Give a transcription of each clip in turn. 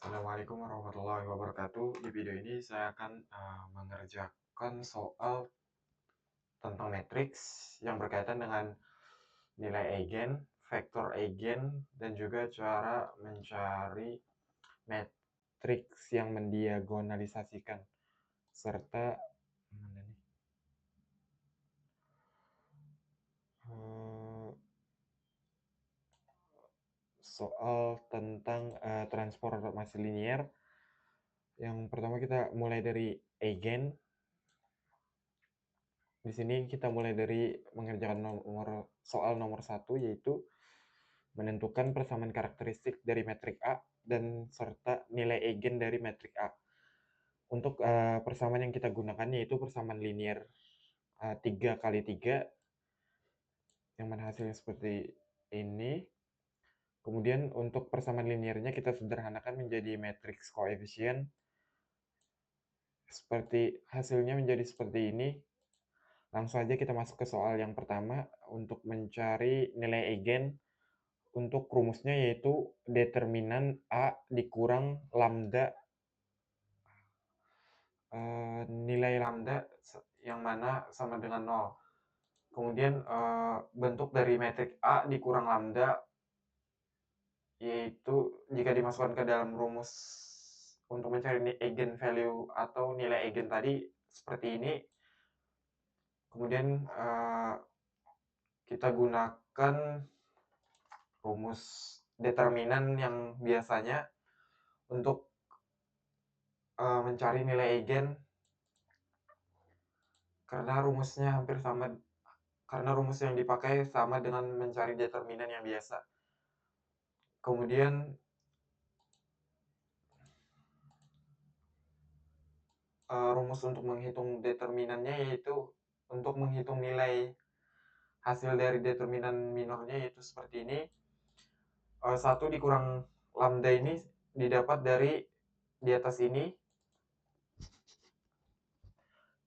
Assalamualaikum warahmatullahi wabarakatuh. Di video ini saya akan mengerjakan soal tentang matriks yang berkaitan dengan nilai eigen, vektor eigen, dan juga cara mencari matriks yang mendiagonalisasikan serta mana nih? Eh, soal tentang transformasi linier. Yang pertama kita mulai dari eigen. Di sini kita mulai dari mengerjakan soal nomor 1, yaitu menentukan persamaan karakteristik dari metrik A dan serta nilai eigen dari metrik A. Untuk persamaan yang kita gunakan yaitu persamaan linier 3 kali 3, yang mana hasilnya seperti ini. Kemudian untuk persamaan liniernya kita sederhanakan menjadi matriks koefisien. Seperti hasilnya menjadi seperti ini. Langsung aja kita masuk ke soal yang pertama untuk mencari nilai eigen. Untuk rumusnya yaitu determinan A dikurang lambda, nilai lambda yang mana sama dengan 0. Kemudian bentuk dari metrik A dikurang lambda yaitu jika dimasukkan ke dalam rumus untuk mencari eigen value atau nilai eigen tadi seperti ini. Kemudian kita gunakan rumus determinan yang biasanya untuk mencari nilai eigen, karena rumusnya hampir sama, karena rumus yang dipakai sama dengan mencari determinan yang biasa. Kemudian rumus untuk menghitung determinannya yaitu untuk menghitung nilai hasil dari determinan minornya yaitu seperti ini. 1 dikurang lambda ini didapat dari di atas ini.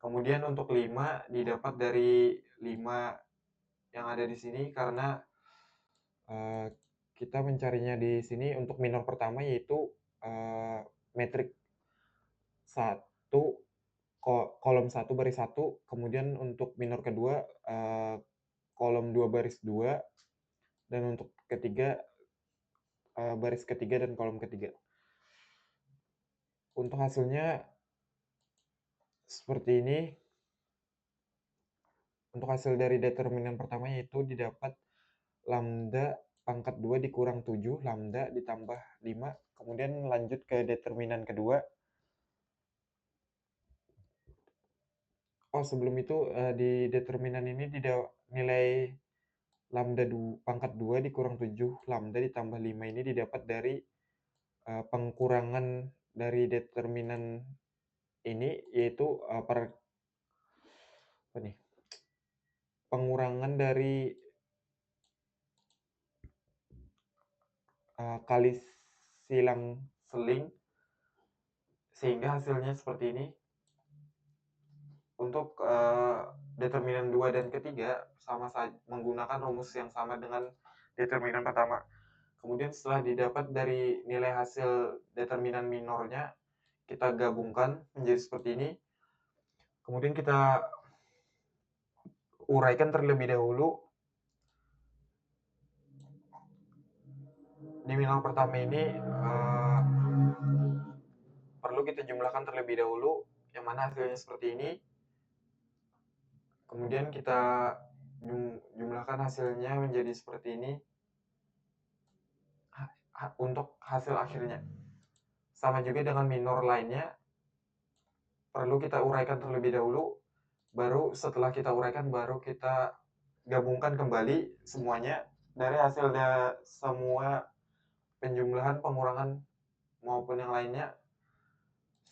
Kemudian untuk 5 didapat dari 5 yang ada di sini, karena kita mencarinya di sini untuk minor pertama yaitu metrik 1 kolom 1 baris 1, kemudian untuk minor kedua kolom 2 baris 2, dan untuk ketiga baris ketiga dan kolom ketiga. Untuk hasilnya seperti ini. Untuk hasil dari determinan pertama yaitu didapat lambda pangkat 2 dikurang 7 lambda ditambah 5. Kemudian lanjut ke determinan kedua. Sebelum itu di determinan ini nilai lambda pangkat 2 dikurang 7 lambda ditambah 5 ini didapat dari pengkurangan dari determinan ini, yaitu pengurangan dari kali silang seling, sehingga hasilnya seperti ini. Untuk determinan 2 dan ketiga sama saja menggunakan rumus yang sama dengan determinan pertama. Kemudian setelah didapat dari nilai hasil determinan minornya, kita gabungkan menjadi seperti ini. Kemudian kita uraikan terlebih dahulu. Di minor pertama ini perlu kita jumlahkan terlebih dahulu, yang mana hasilnya seperti ini. Kemudian kita jumlahkan hasilnya menjadi seperti ini untuk hasil akhirnya. Sama juga dengan minor lainnya, perlu kita uraikan terlebih dahulu, baru setelah kita uraikan baru kita gabungkan kembali semuanya dari hasil semua penjumlahan, pengurangan maupun yang lainnya,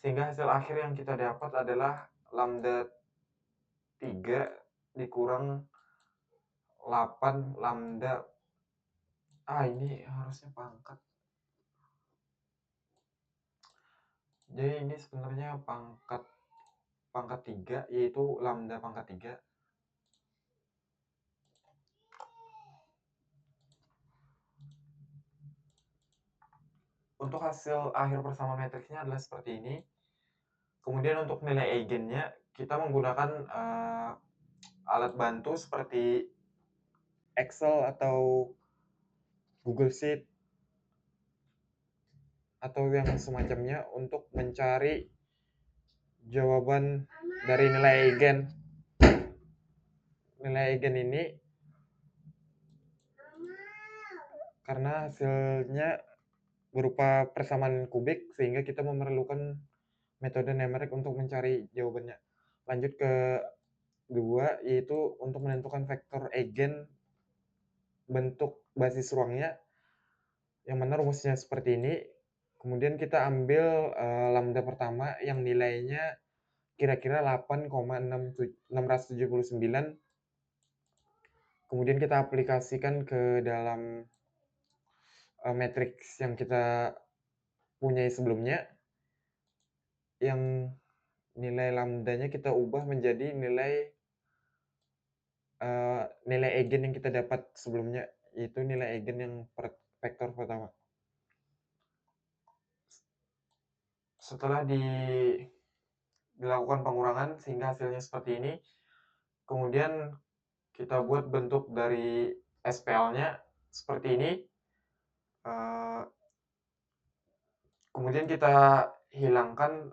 sehingga hasil akhir yang kita dapat adalah lambda 3 dikurang 8 lambda. Ini harusnya pangkat. Jadi ini sebenarnya pangkat 3 yaitu lambda pangkat 3. Untuk hasil akhir persamaan matriksnya adalah seperti ini. Kemudian untuk nilai eigennya, kita menggunakan alat bantu seperti Excel atau Google Sheet atau yang semacamnya untuk mencari jawaban dari nilai eigen. Nilai eigen ini karena hasilnya berupa persamaan kubik sehingga kita memerlukan metode numerik untuk mencari jawabannya. Lanjut ke kedua, yaitu untuk menentukan vektor eigen bentuk basis ruangnya, yang mana rumusnya seperti ini. Kemudian kita ambil lambda pertama yang nilainya kira-kira 8,679. Kemudian kita aplikasikan ke dalam matriks yang kita punyai sebelumnya, yang nilai lambdanya kita ubah menjadi nilai nilai eigen yang kita dapat sebelumnya, yaitu nilai eigen yang vektor pertama. Setelah dilakukan pengurangan sehingga hasilnya seperti ini, kemudian kita buat bentuk dari SPL-nya seperti ini. Kemudian kita hilangkan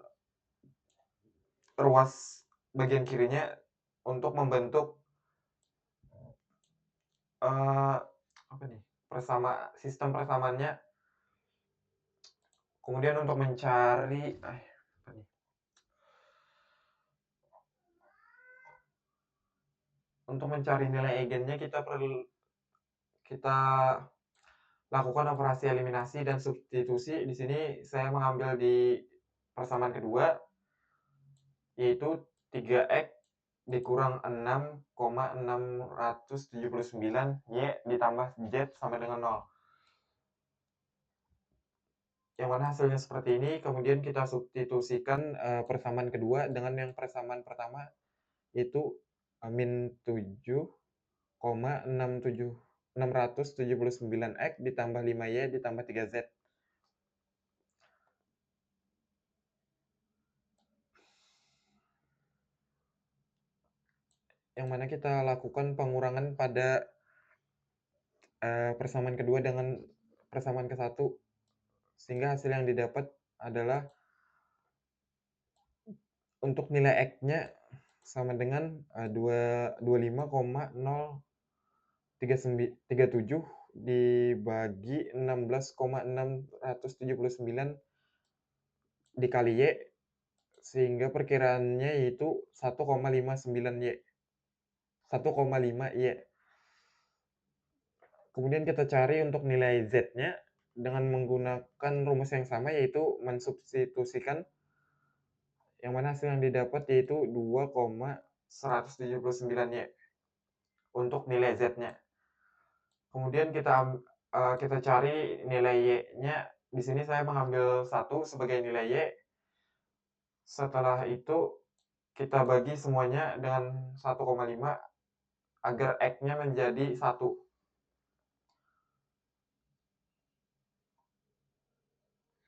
ruas bagian kirinya untuk membentuk apa nih, sistem persamaannya. Kemudian untuk mencari nilai eigennya kita lakukan operasi eliminasi dan substitusi. Di sini saya mengambil di persamaan kedua, yaitu 3x dikurang 6,679 Y ditambah Z sama dengan 0. Yang mana hasilnya seperti ini. Kemudian kita substitusikan persamaan kedua dengan yang persamaan pertama, yaitu min 7,679x ditambah 5Y ditambah 3Z. Yang mana kita lakukan pengurangan pada persamaan kedua dengan persamaan ke-1, sehingga hasil yang didapat adalah untuk nilai X-nya sama dengan 25,037 dibagi 16,679 dikali Y, sehingga perkiraannya yaitu 1,59 Y. 1,5 Y. Kemudian kita cari untuk nilai Z-nya dengan menggunakan rumus yang sama, yaitu mensubstitusikan, yang mana hasil yang didapat yaitu 2,179 Y untuk nilai Z-nya. Kemudian kita cari nilai Y-nya. Di sini saya mengambil 1 sebagai nilai Y. Setelah itu kita bagi semuanya dengan 1,5 agar X-nya menjadi 1.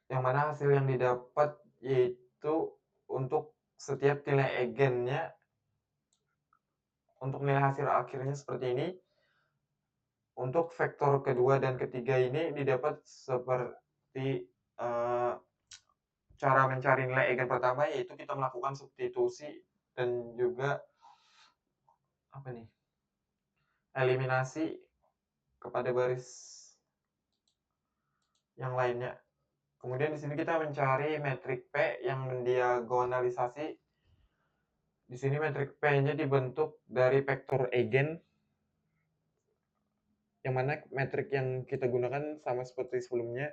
Yang mana hasil yang didapat yaitu untuk setiap nilai eigennya, untuk nilai hasil akhirnya seperti ini. Untuk vektor kedua dan ketiga ini didapat seperti cara mencari nilai eigen pertama, yaitu kita melakukan substitusi dan juga eliminasi kepada baris yang lainnya. Kemudian di sini kita mencari metrik P yang mendiagonalisasi. Di sini metrik P-nya dibentuk dari vektor eigen, yang mana metrik yang kita gunakan sama seperti sebelumnya.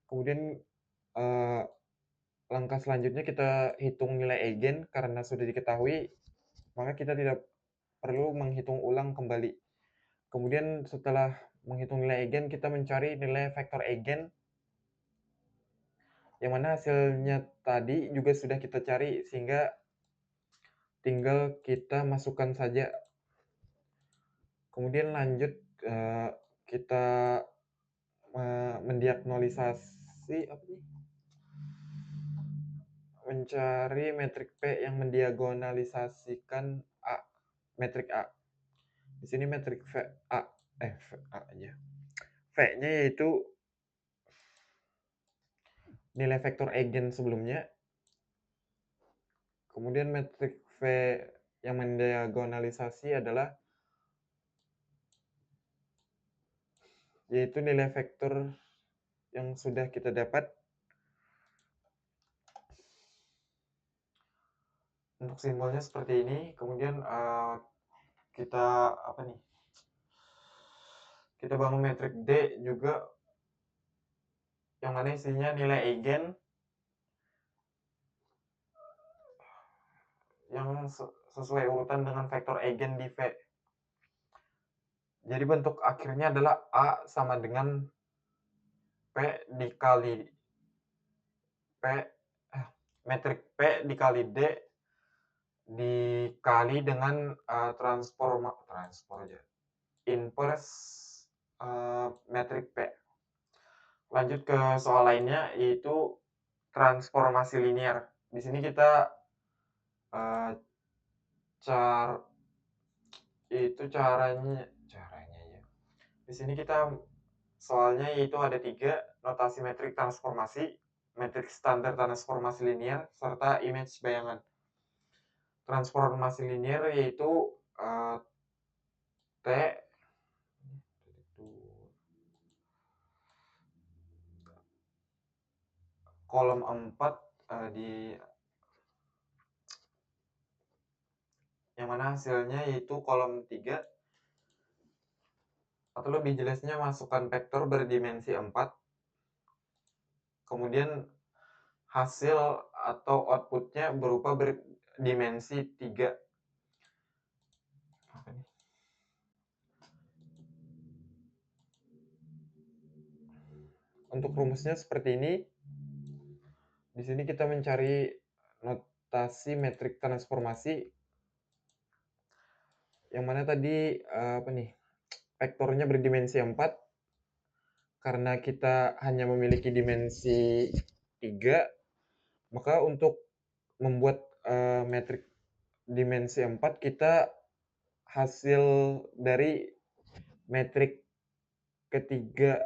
Kemudian langkah selanjutnya kita hitung nilai eigen. Karena sudah diketahui, maka kita tidak perlu menghitung ulang kembali. Kemudian setelah menghitung nilai eigen, kita mencari nilai vektor eigen, yang mana hasilnya tadi juga sudah kita cari, sehingga tinggal kita masukkan saja. Kemudian lanjut kita mendiagnosisasi mencari metrik P yang mendiagonalisasikan A, metrik A. Di sini metrik V A aja. V-nya yaitu nilai vektor eigen sebelumnya. Kemudian metrik V yang mendiagonalisasi adalah yaitu nilai vektor yang sudah kita dapat. Untuk simbolnya seperti ini. Kemudian kita kita bangun metrik D juga yang mana isinya nilai eigen yang sesuai urutan dengan vektor eigen di V. Jadi bentuk akhirnya adalah A sama dengan P dikali metrik P dikali D dikali dengan inverse metrik P. Lanjut ke soal lainnya yaitu transformasi linear. Di sini kita caranya ya. Di sini kita soalnya yaitu ada 3 notasi metrik transformasi, metrik standar transformasi linear, serta image bayangan. Transformasi linear yaitu T kolom 4 yang mana hasilnya yaitu kolom 3, atau lebih jelasnya masukkan vektor berdimensi 4, kemudian hasil atau outputnya berupa berdimensi 3. Untuk rumusnya seperti ini. Di sini kita mencari notasi metrik transformasi yang mana tadi vektornya berdimensi 4. Karena kita hanya memiliki dimensi 3, maka untuk membuat metrik dimensi 4 kita hasil dari metrik ketiga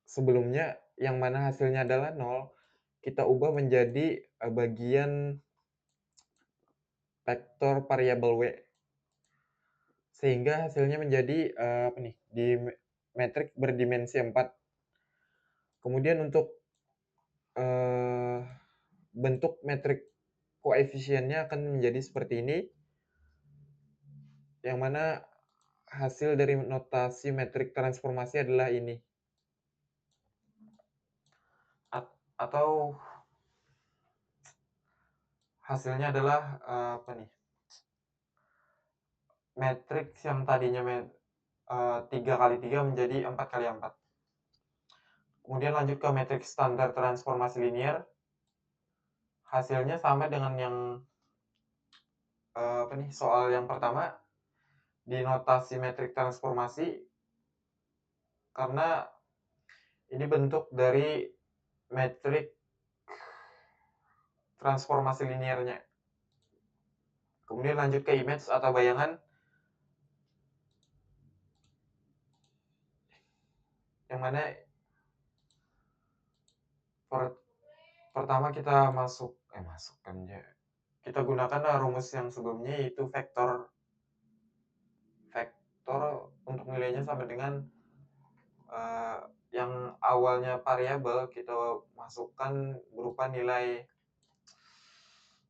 sebelumnya yang mana hasilnya adalah 0, kita ubah menjadi bagian vektor variabel W. Sehingga hasilnya menjadi di metrik berdimensi 4. Kemudian untuk bentuk metrik koefisiennya akan menjadi seperti ini. Yang mana hasil dari notasi metrik transformasi adalah ini. Atau hasilnya adalah metrik yang tadinya 3 kali 3 menjadi 4 kali 4. Kemudian lanjut ke metrik standar transformasi linear. Hasilnya sama dengan yang soal yang pertama di notasi metrik transformasi, karena ini bentuk dari metrik transformasi linearnya. Kemudian lanjut ke image atau bayangan, yang mana pertama kita kita gunakan rumus yang sebelumnya yaitu vektor untuk nilainya sama dengan yang awalnya variabel kita masukkan berupa nilai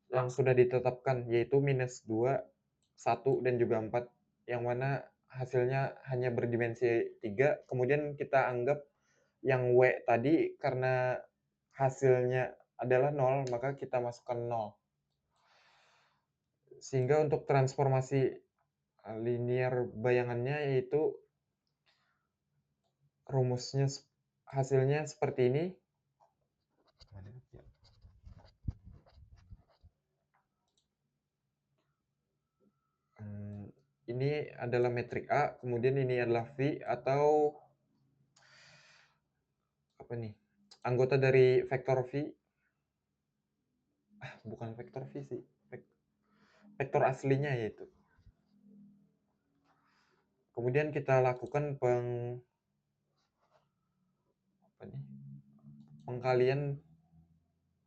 yang sudah ditetapkan yaitu -2, 1 dan juga 4, yang mana hasilnya hanya berdimensi 3. Kemudian kita anggap yang W tadi karena hasilnya adalah 0, maka kita masukkan 0. Sehingga untuk transformasi linear bayangannya yaitu rumusnya hasilnya seperti ini. Ini adalah metrik A, kemudian ini adalah V atau anggota dari vektor V, bukan vektor V sih, vektor aslinya yaitu. Kemudian kita lakukan apa nih, pengkalian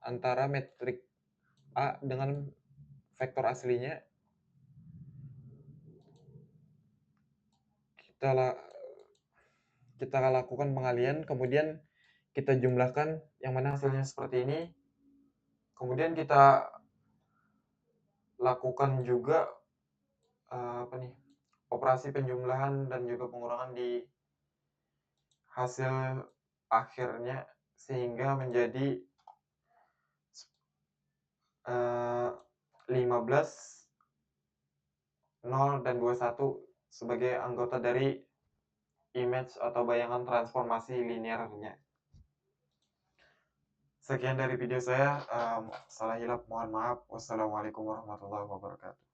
antara metrik A dengan vektor aslinya. Kita la kita lakukan pengalian, kemudian kita jumlahkan yang mana hasilnya seperti ini. Kemudian kita lakukan juga apa nih, operasi penjumlahan dan juga pengurangan di hasil akhirnya sehingga menjadi 15, 0, dan 21 sebagai anggota dari image atau bayangan transformasi linearnya. Sekian dari video saya, salah hilap mohon maaf. Wassalamualaikum warahmatullahi wabarakatuh.